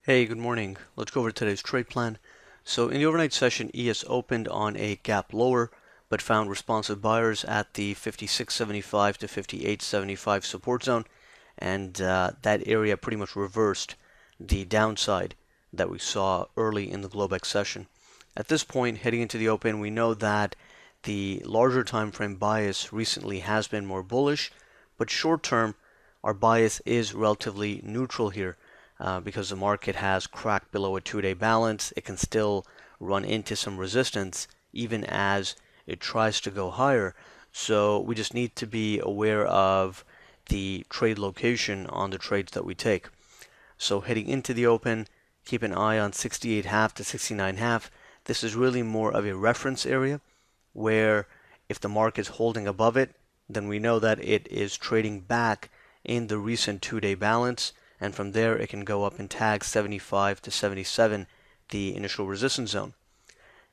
Hey, good morning. Let's go over today's trade plan. So in the overnight session, ES opened on a gap lower, but found responsive buyers at the 56.75 to 58.75 support zone, and that area pretty much reversed the downside that we saw early in the Globex session. At this point, heading into the open, we know that the larger time frame bias recently has been more bullish, but short term, our bias is relatively neutral here because the market has cracked below a 2-day balance. It can still run into some resistance even as it tries to go higher. So we just need to be aware of the trade location on the trades that we take. So heading into the open, keep an eye on 68.5 to 69.5. This is really more of a reference area where if the market's holding above it, then we know that it is trading back in the recent 2-day balance, and from there it can go up and tag 75 to 77, the initial resistance zone.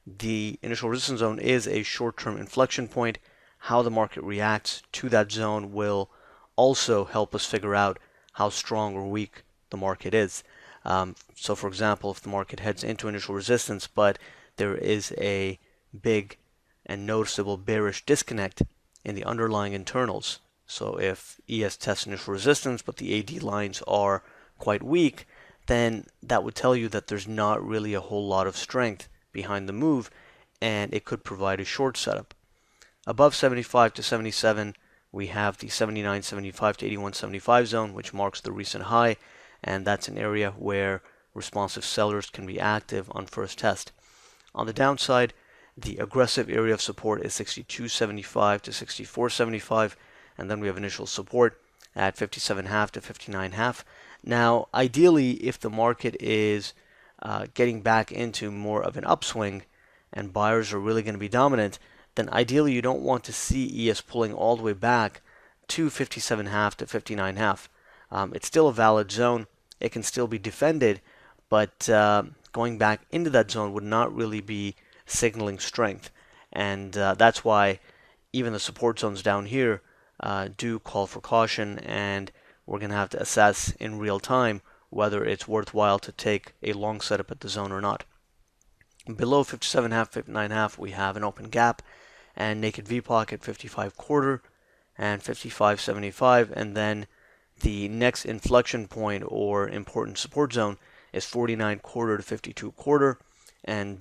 The initial resistance zone is a short-term inflection point. How the market reacts to that zone will also help us figure out how strong or weak the market is. So for example, if the market heads into initial resistance, but there is a big and noticeable bearish disconnect in the underlying internals, so if ES tests initial resistance, but the AD lines are quite weak, then that would tell you that there's not really a whole lot of strength behind the move, and it could provide a short setup. Above 75 to 77, we have the 79.75 to 81.75 zone, which marks the recent high, and that's an area where responsive sellers can be active on first test. On the downside, the aggressive area of support is 62.75 to 64.75, and then we have initial support at 57.5 to 59.5. Now, ideally, if the market is getting back into more of an upswing and buyers are really going to be dominant, then ideally you don't want to see ES pulling all the way back to 57.5 to 59.5. It's still a valid zone. It can still be defended, but going back into that zone would not really be signaling strength. And that's why even the support zones down here do call for caution, and we're going to have to assess in real time whether it's worthwhile to take a long setup at the zone or not. Below 57.5, 59.5, we have an open gap and naked VPOC at 55 quarter and 55.75, and then the next inflection point or important support zone is 49 quarter to 52 quarter, and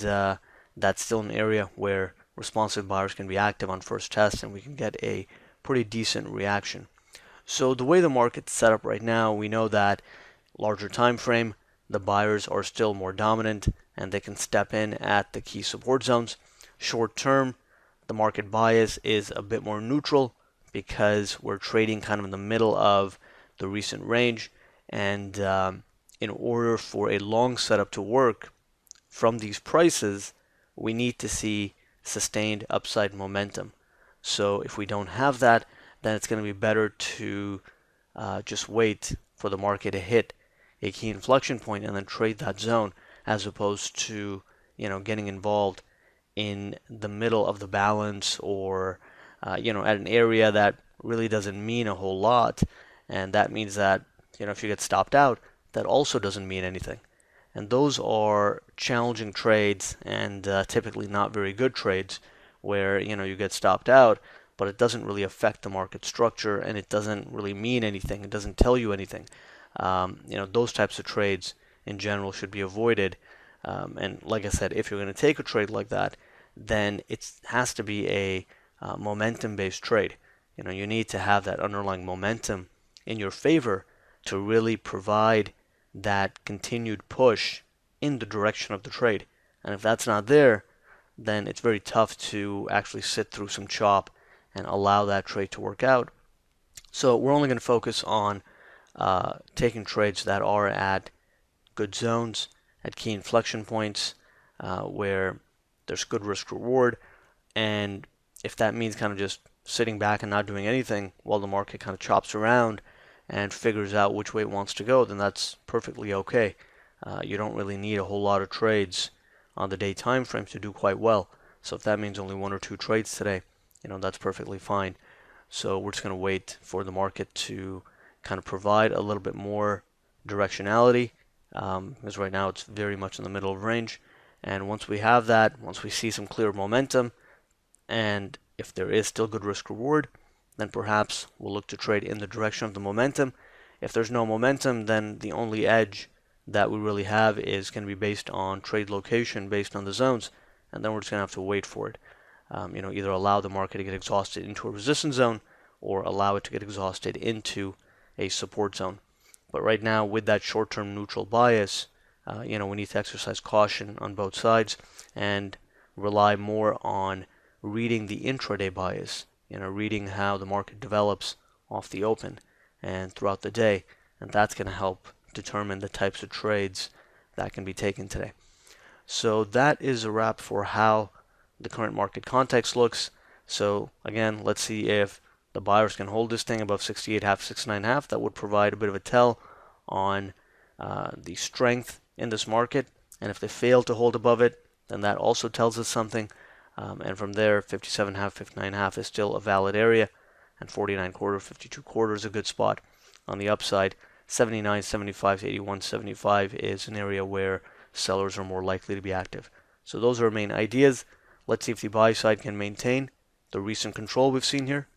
that's still an area where responsive buyers can be active on first test, and we can get a pretty decent reaction. So the way the market's set up right now, we know that larger time frame, the buyers are still more dominant and they can step in at the key support zones. Short term, the market bias is a bit more neutral because we're trading kind of in the middle of the recent range, and in order for a long setup to work from these prices, we need to see sustained upside momentum. So if we don't have that, then it's going to be better to just wait for the market to hit a key inflection point and then trade that zone, as opposed to getting involved in the middle of the balance, or at an area that really doesn't mean a whole lot, and that means that if you get stopped out, that also doesn't mean anything. And those are challenging trades, and typically not very good trades, where you get stopped out, but it doesn't really affect the market structure, and it doesn't really mean anything. It doesn't tell you anything. Those types of trades in general should be avoided. And like I said, if you're going to take a trade like that, then it has to be a momentum-based trade. You need to have that underlying momentum in your favor to really provide that continued push in the direction of the trade. And if that's not there, then it's very tough to actually sit through some chop and allow that trade to work out. So we're only going to focus on taking trades that are at good zones, at key inflection points, where there's good risk reward. And if that means kind of just sitting back and not doing anything while the market kind of chops around and figures out which way it wants to go, then that's perfectly okay. You don't really need a whole lot of trades on the day time frame to do quite well. So if that means only one or two trades today, that's perfectly fine. So we're just going to wait for the market to kind of provide a little bit more directionality because right now it's very much in the middle of range. And once we have that, once we see some clear momentum, and if there is still good risk reward, then perhaps we'll look to trade in the direction of the momentum. If there's no momentum, then the only edge that we really have is going to be based on trade location, based on the zones, and then we're just going to have to wait for it. Either allow the market to get exhausted into a resistance zone or allow it to get exhausted into a support zone. But right now, with that short-term neutral bias, we need to exercise caution on both sides and rely more on reading the intraday bias, reading how the market develops off the open and throughout the day, and that's going to help determine the types of trades that can be taken today. So that is a wrap for how the current market context looks. So again, let's see if the buyers can hold this thing above 68.5, 69.5. That would provide a bit of a tell on the strength in this market. And if they fail to hold above it, then that also tells us something. And from there, 57.5, 59.5 is still a valid area. And 49 quarter, 52 quarter is a good spot on the upside. 79, 75 to 81, 75 is an area where sellers are more likely to be active. So those are our main ideas. Let's see if the buy side can maintain the recent control we've seen here,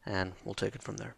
and we'll take it from there.